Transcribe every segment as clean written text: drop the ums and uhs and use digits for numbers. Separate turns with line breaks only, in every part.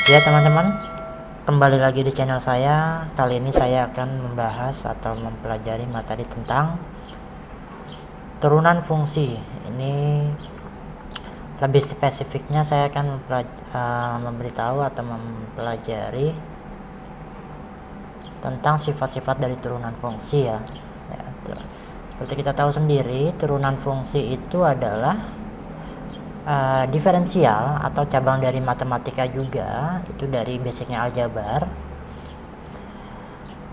Ya teman-teman, kembali lagi di channel saya. Kali ini saya akan membahas atau mempelajari materi tentang turunan fungsi. Ini lebih spesifiknya saya akan memberitahu atau mempelajari tentang sifat-sifat dari turunan fungsi ya. Seperti kita tahu sendiri, turunan fungsi itu adalah diferensial atau cabang dari matematika juga, itu dari basicnya aljabar,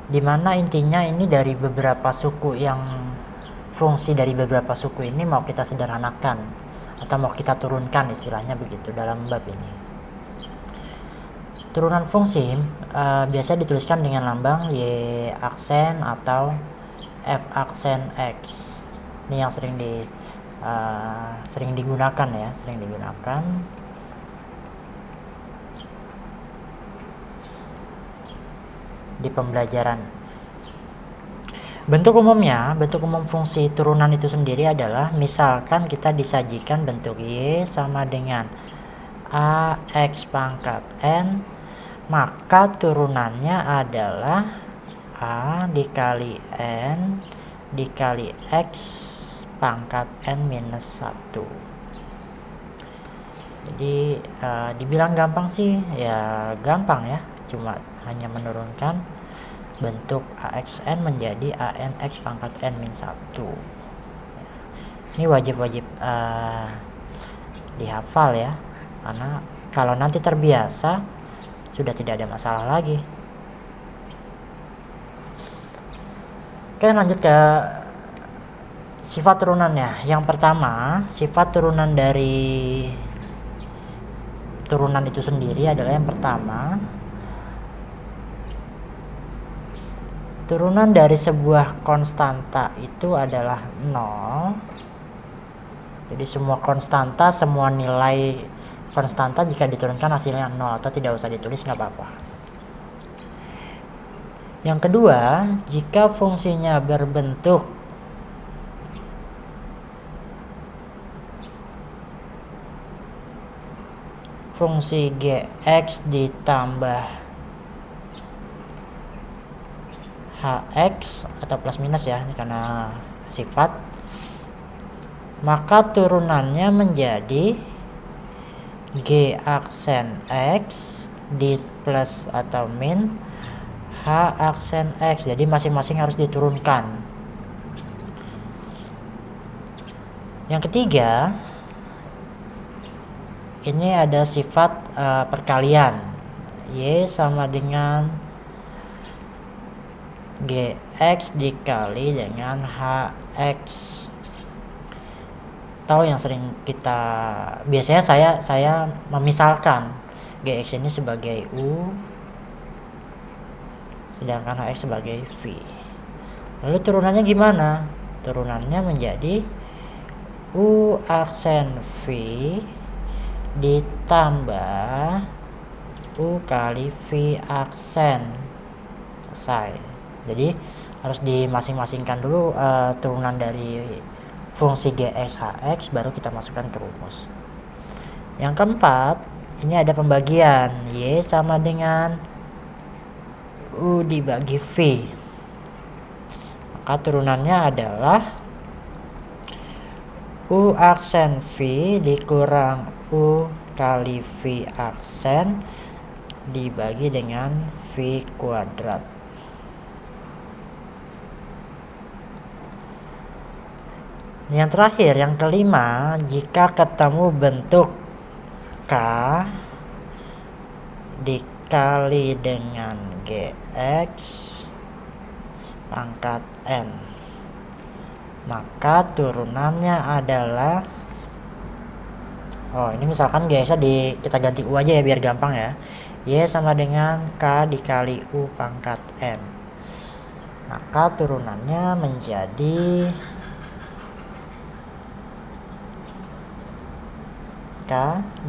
dimana intinya ini dari beberapa suku yang fungsi dari beberapa suku ini mau kita sederhanakan atau mau kita turunkan, istilahnya begitu dalam bab ini. Turunan fungsi biasa dituliskan dengan lambang Y aksen atau F aksen X. Ini yang sering digunakan di pembelajaran. Bentuk umum fungsi turunan itu sendiri adalah, misalkan kita disajikan bentuk Y sama dengan AX pangkat N, maka turunannya adalah A dikali N dikali X pangkat N minus 1. Jadi dibilang gampang sih ya gampang ya, cuma hanya menurunkan bentuk AXN menjadi ANX pangkat N min 1. Ini wajib dihafal ya, karena kalau nanti terbiasa sudah tidak ada masalah lagi. Oke, lanjut ke sifat turunannya. Yang pertama, sifat turunan dari turunan itu sendiri adalah, yang pertama, turunan dari sebuah konstanta itu adalah 0. Jadi semua konstanta, semua nilai konstanta jika diturunkan hasilnya 0, atau tidak usah ditulis nggak apa-apa. Yang kedua, jika fungsinya berbentuk fungsi Gx ditambah Hx atau plus minus ya, ini karena sifat, maka turunannya menjadi G aksen X di plus atau min H aksen X. Jadi masing-masing harus diturunkan. Yang ketiga, ini ada sifat perkalian. Y sama dengan Gx dikali dengan Hx. Tahu yang sering kita, biasanya saya memisalkan Gx ini sebagai U, sedangkan Hx sebagai V. Lalu turunannya gimana? Turunannya menjadi U aksen V ditambah U kali V aksen. Selesai. Jadi harus dimasing-masingkan dulu turunan dari fungsi Gx Hx, baru kita masukkan ke rumus. Yang keempat, ini ada pembagian. Y sama dengan U dibagi V. Maka turunannya adalah U aksen V dikurang U kali V aksen dibagi dengan V kuadrat. Yang terakhir, yang kelima, jika ketemu bentuk K dikali dengan Gx pangkat N, maka turunannya adalah, ini misalkan Gx kita ganti U aja ya biar gampang ya. Y sama dengan K dikali U pangkat N, maka turunannya menjadi K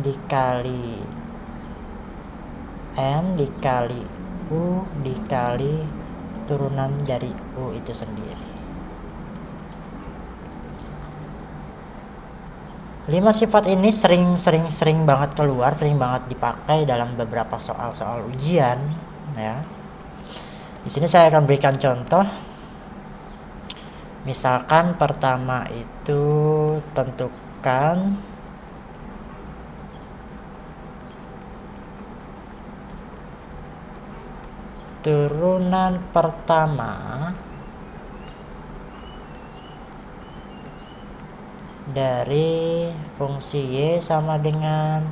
dikali N dikali U dikali turunan dari U itu sendiri. 5 sifat ini sering banget keluar, sering banget dipakai dalam beberapa soal-soal ujian ya. Di sini saya akan berikan contoh. Misalkan pertama itu tentukan turunan pertama dari fungsi Y sama dengan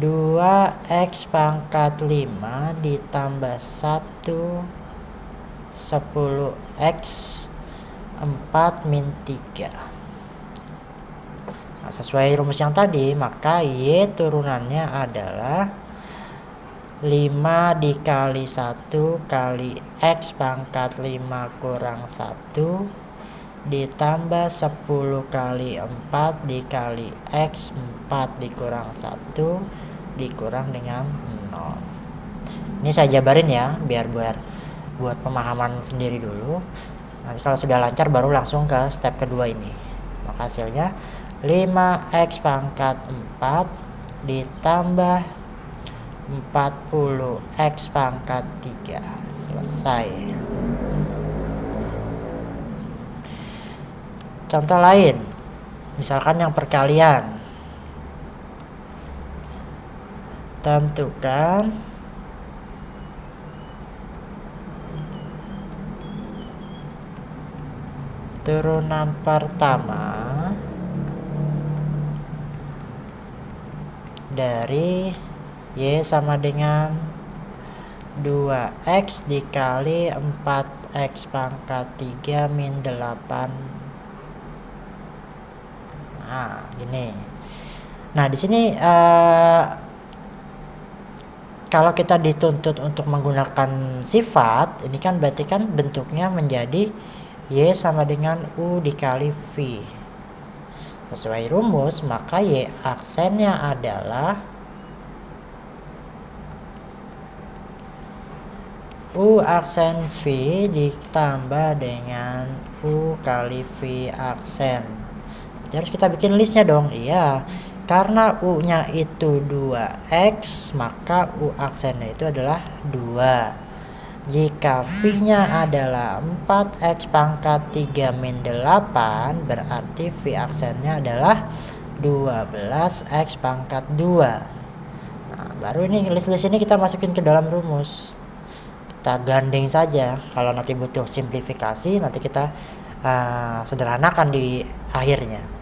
2x pangkat 5 ditambah 1 10x 4 min 3. Nah, sesuai rumus yang tadi, maka Y turunannya adalah 5 dikali 1 kali x pangkat 5 kurang 1 ditambah 10 kali 4 dikali x 4 dikurang 1 dikurang dengan 0. Ini saya jabarin ya, biar buat pemahaman sendiri dulu. Nanti kalau sudah lancar baru langsung ke step kedua ini. Maka hasilnya 5x pangkat 4 ditambah 40x pangkat 3. Selesai. Contoh lain, misalkan yang perkalian. Tentukan turunan pertama dari Y sama dengan 2x dikali 4x pangkat 3 min 8. Nah, gini. Nah, di sini kalau kita dituntut untuk menggunakan sifat, ini kan berarti kan bentuknya menjadi Y sama dengan U dikali V. Sesuai rumus, maka Y aksennya adalah U aksen V ditambah dengan U kali V aksen. Jadi harus kita bikin listnya dong. Iya, karena U-nya itu 2x, maka U aksennya itu adalah 2. Jika V-nya adalah 4x pangkat 3 min 8, berarti V aksennya adalah 12x pangkat 2. Nah, baru ini list-list ini kita masukin ke dalam rumus. Kita gandeng saja. Kalau nanti butuh simplifikasi, nanti kita sederhanakan di akhirnya.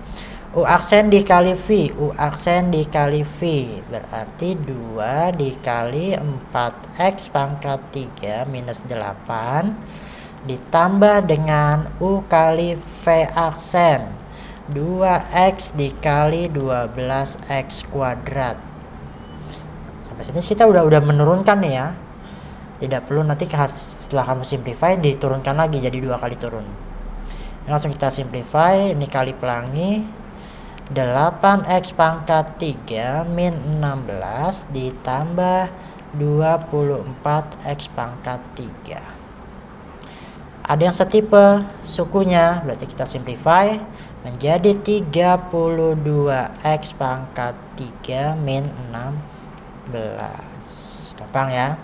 U aksen dikali V, U aksen dikali V berarti 2 dikali 4x pangkat 3 minus 8 ditambah dengan U kali V aksen 2x dikali 12x kuadrat. Sampai sini kita udah menurunkan nih ya. Tidak perlu nanti setelah kamu simplify diturunkan lagi jadi 2 kali turun. Ini langsung kita simplify, ini kali pelangi 8x pangkat 3 min 16 ditambah 24x pangkat 3. Ada yang setipe sukunya, berarti kita simplify menjadi 32x pangkat 3 min 16. Gampang ya.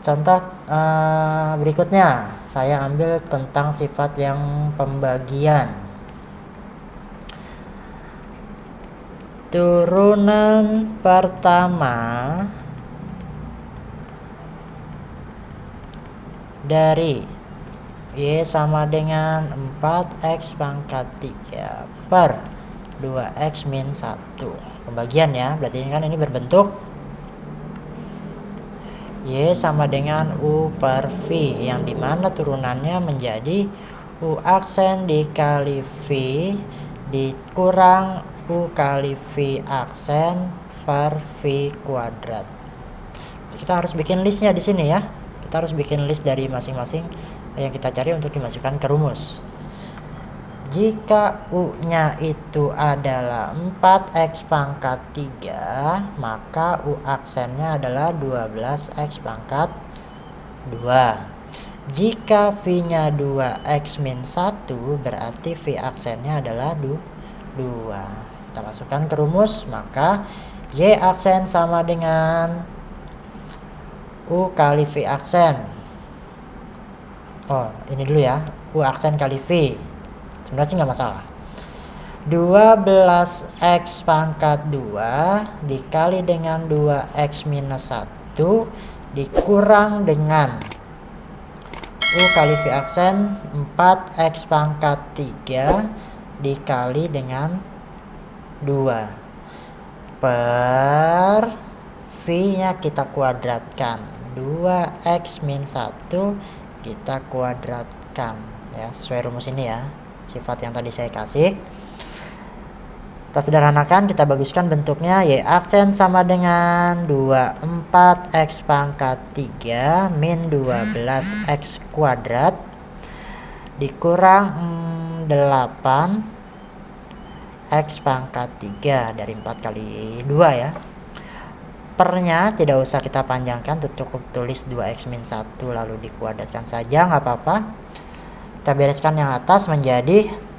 Contoh berikutnya, saya ambil tentang sifat yang pembagian. Turunan pertama dari Y sama dengan 4x pangkat 3 per 2x min 1. Pembagian ya, berarti kan ini berbentuk Y sama dengan U per V, yang dimana turunannya menjadi U aksen dikali V dikurang U kali V aksen per V kuadrat. Kita harus bikin listnya di sini ya. Kita harus bikin list dari masing-masing yang kita cari untuk dimasukkan ke rumus. Jika U-nya itu adalah 4x pangkat 3, maka U aksennya adalah 12x pangkat 2. Jika V-nya 2x min 1, berarti V aksennya adalah 2. Kita masukkan ke rumus, maka Y aksen sama dengan U kali V aksen. Oh, ini dulu ya. U aksen kali V. Sebenarnya sih nggak masalah. 12x pangkat 2 dikali dengan 2x minus 1 dikurang dengan U kali V aksen 4x pangkat 3 dikali dengan 2 per V nya kita kuadratkan, 2x min 1 kita kuadratkan ya, sesuai rumus ini ya, sifat yang tadi saya kasih. Kita sederhanakan, kita baguskan bentuknya. Y aksen sama dengan 24x pangkat 3 min 12x kuadrat dikurang 8x pangkat 3 dari 4 kali 2 ya. Pernya tidak usah kita panjangkan, cukup tulis 2x min 1 lalu dikuadratkan saja, nggak apa-apa. Kita bereskan yang atas menjadi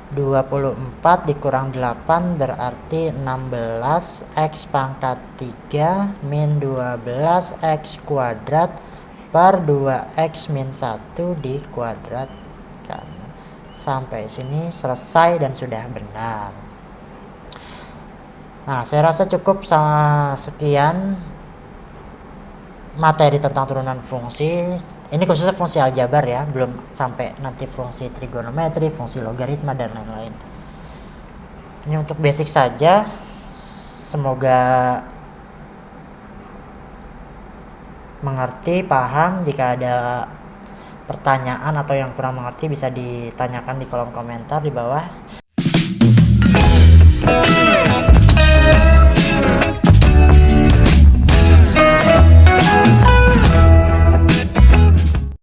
24 dikurang 8 berarti 16x pangkat 3 min 12x kuadrat per 2x min 1 dikuadratkan. Sampai sini selesai dan sudah benar. Nah, saya rasa cukup sama sekian materi tentang turunan fungsi. Ini khususnya fungsi aljabar ya, belum sampai nanti fungsi trigonometri, fungsi logaritma dan lain-lain. Ini untuk basic saja. Semoga mengerti, paham. Jika ada pertanyaan atau yang kurang mengerti bisa ditanyakan di kolom komentar di bawah.